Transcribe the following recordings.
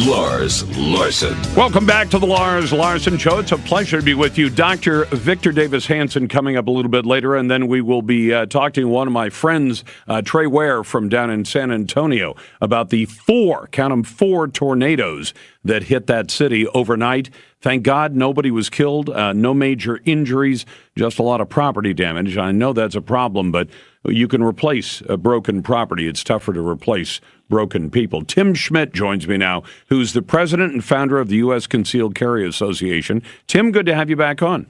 Lars Larson. Welcome back to the Lars Larson Show. It's a pleasure to be with you. Dr. Victor Davis Hanson coming up a little bit later, and then we will be talking to one of my friends, Trey Ware from down in San Antonio, about the four tornadoes that hit that city overnight. Thank God nobody was killed, no major injuries, just a lot of property damage. I know that's a problem, but you can replace a broken property. It's tougher to replace broken people. Tim Schmidt joins me now, who's the president and founder of the U.S. Concealed Carry Association. Tim, good to have you back on.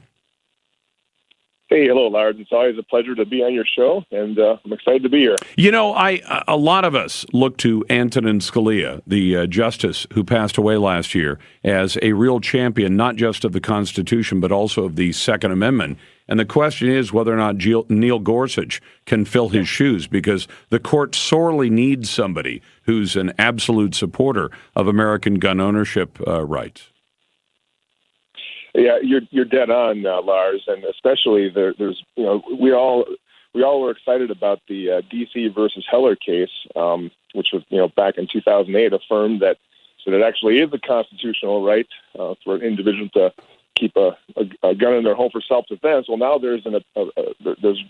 Hey, hello, Lars. It's always a pleasure to be on your show, and I'm excited to be here. You know, a lot of us look to Antonin Scalia, the justice who passed away last year, as a real champion, not just of the Constitution, but also of the Second Amendment. And the question is whether or not Neil Gorsuch can fill his shoes, because the court sorely needs somebody who's an absolute supporter of American gun ownership rights. Yeah, you're dead on, Lars, and especially there's we all were excited about the D.C. versus Heller case, which was back in 2008 affirmed that it actually is a constitutional right for an individual to keep a gun in their home for self-defense. Well, now there's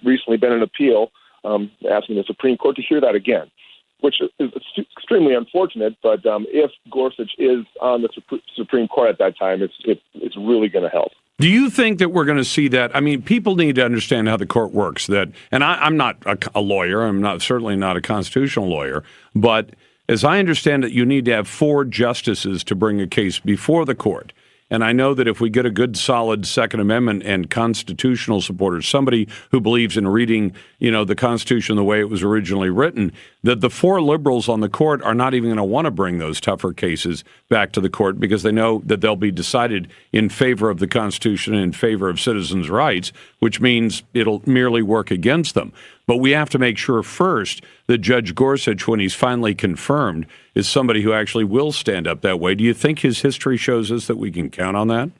recently been an appeal asking the Supreme Court to hear that again, which is extremely unfortunate. But if Gorsuch is on the Supreme Court at that time, it's really going to help. Do you think that we're going to see that? I mean, people need to understand how the court works. And I'm not a lawyer. I'm certainly not a constitutional lawyer. But as I understand it, you need to have four justices to bring a case before the court. And I know that if we get a good, solid Second Amendment and constitutional supporters, somebody who believes in reading, the Constitution the way it was originally written, that the four liberals on the court are not even going to want to bring those tougher cases back to the court because they know that they'll be decided in favor of the Constitution and in favor of citizens' rights, which means it'll merely work against them. But we have to make sure first that Judge Gorsuch, when he's finally confirmed, is somebody who actually will stand up that way. Do you think his history shows us that we can count on that?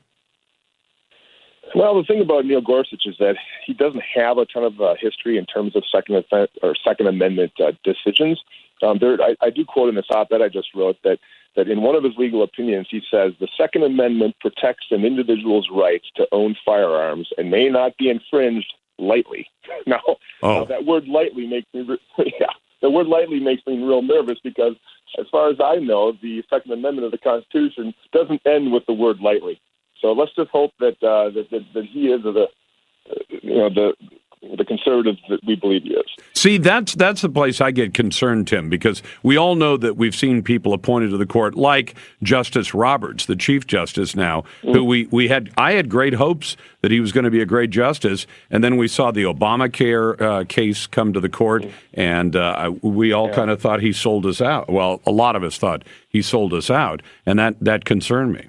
Well, the thing about Neil Gorsuch is that he doesn't have a ton of history in terms of Second Amendment decisions. I do quote in this op-ed I just wrote that in one of his legal opinions, he says, the Second Amendment protects an individual's rights to own firearms and may not be infringed lightly. Now, that word lightly makes me real nervous because, as far as I know, the Second Amendment of the Constitution doesn't end with the word lightly. So let's just hope that he is the conservative that we believe he is. See, that's the place I get concerned, Tim, because we all know that we've seen people appointed to the court, like Justice Roberts, the Chief Justice now, who I had great hopes that he was going to be a great justice, and then we saw the Obamacare case come to the court, and we all kind of thought he sold us out. Well, a lot of us thought he sold us out, and that concerned me.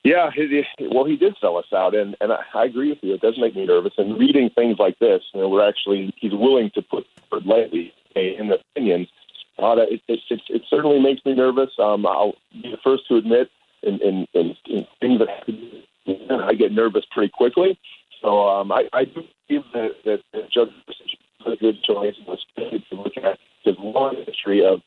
Yeah, he did sell us out, and I agree with you. It does make me nervous. And reading things like this, he's willing to put the word lightly in the opinions. It certainly makes me nervous. I'll be the first to admit in things that I get nervous pretty quickly. So I do believe that Judge Gorsuch is a good choice, especially to look at his long history of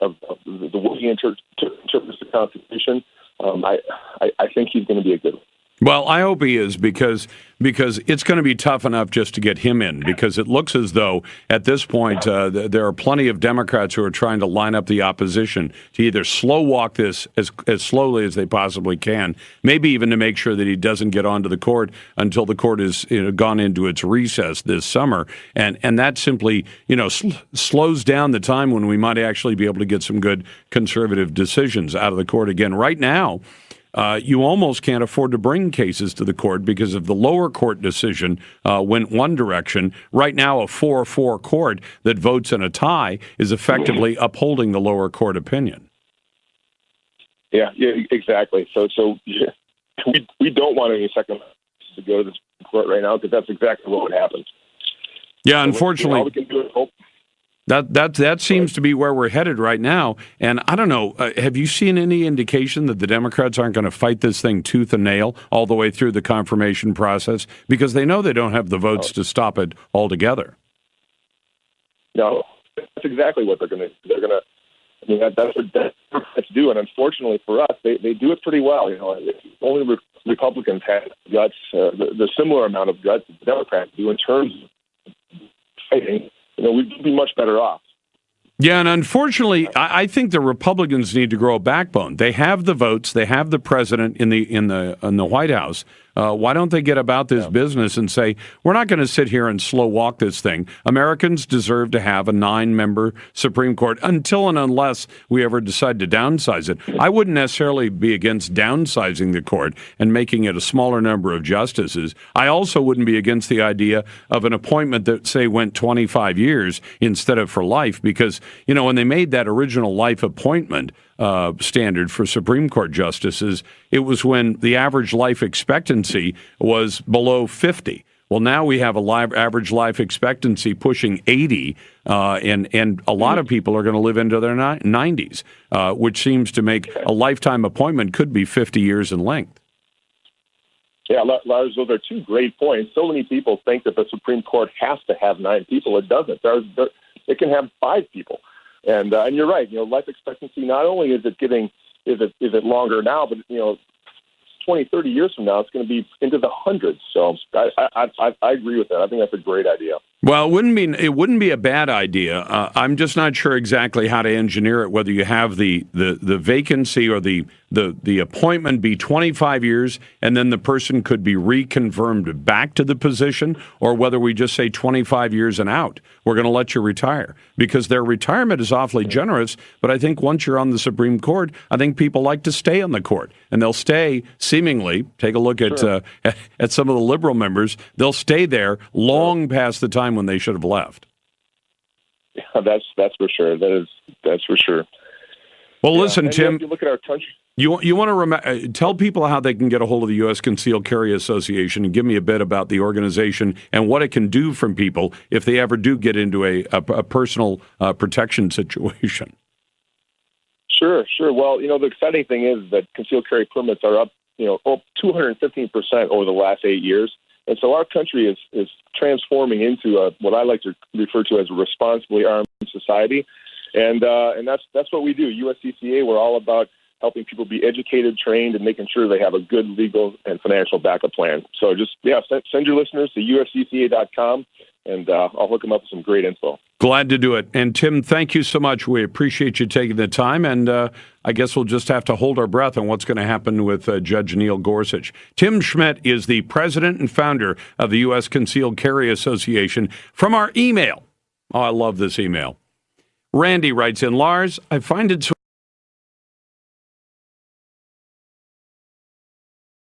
the way he interprets the Constitution. I think he's going to be a good one. Well, I hope he is, because it's going to be tough enough just to get him in, because it looks as though at this point there are plenty of Democrats who are trying to line up the opposition to either slow walk this as slowly as they possibly can, maybe even to make sure that he doesn't get onto the court until the court is gone into its recess this summer. And that simply slows down the time when we might actually be able to get some good conservative decisions out of the court again. Right now, you almost can't afford to bring cases to the court because if the lower court decision went one direction, right now a 4-4 court that votes in a tie is effectively upholding the lower court opinion. Yeah, exactly. So we don't want any second to go to the court right now because that's exactly what would happen. Yeah, unfortunately. All we can do is hope. That seems to be where we're headed right now. And I don't know, have you seen any indication that the Democrats aren't going to fight this thing tooth and nail all the way through the confirmation process? Because they know they don't have the votes to stop it altogether. No, that's exactly what they're going to do. I mean, that's what Democrats do, and unfortunately for us, they do it pretty well. Only Republicans have guts, the similar amount of guts that the Democrats do in terms of fighting. We'd be much better off. Yeah, and unfortunately, I think the Republicans need to grow a backbone. They have the votes, they have the president in the White House. Why don't they get about this business and say, we're not going to sit here and slow walk this thing. Americans deserve to have a 9-member Supreme Court until and unless we ever decide to downsize it. I wouldn't necessarily be against downsizing the court and making it a smaller number of justices. I also wouldn't be against the idea of an appointment that, say, went 25 years instead of for life, because, when they made that original life appointment standard for Supreme Court justices, it was when the average life expectancy was below 50. Well, now we have average life expectancy pushing 80, and a lot of people are going to live into their 90s, which seems to make a lifetime appointment could be 50 years in length. Yeah, Lars, those are two great points. So many people think that the Supreme Court has to have 9 people. It doesn't. It can have 5 people. And you're right. Life expectancy, not only is it longer now, but 20, 30 years from now, it's going to be into the hundreds. So I agree with that. I think that's a great idea. Well, it wouldn't be a bad idea. I'm just not sure exactly how to engineer it. Whether you have the vacancy or the appointment be 25 years, and then the person could be reconfirmed back to the position, or whether we just say 25 years and out. We're going to let you retire, because their retirement is awfully generous. But I think once you're on the Supreme Court, I think people like to stay on the court, and they'll stay seemingly. Take a look at some of the liberal members; they'll stay there long past the time when they should have left. Yeah, that's for sure. That's for sure. Well, listen, Tim. If you look at our country. You want to tell people how they can get a hold of the U.S. Concealed Carry Association, and give me a bit about the organization and what it can do from people if they ever do get into a personal protection situation. Sure. Well, the exciting thing is that concealed carry permits are up, 215% over the last 8 years. And so our country is transforming into what I like to refer to as a responsibly armed society. And that's what we do. USCCA, we're all about helping people be educated, trained, and making sure they have a good legal and financial backup plan. So just, send your listeners to uscca.com, and I'll hook them up with some great info. Glad to do it. And Tim, thank you so much. We appreciate you taking the time, and I guess we'll just have to hold our breath on what's going to happen with Judge Neil Gorsuch. Tim Schmidt is the president and founder of the U.S. Concealed Carry Association. From our email, I love this email. Randy writes in, Lars, I find it so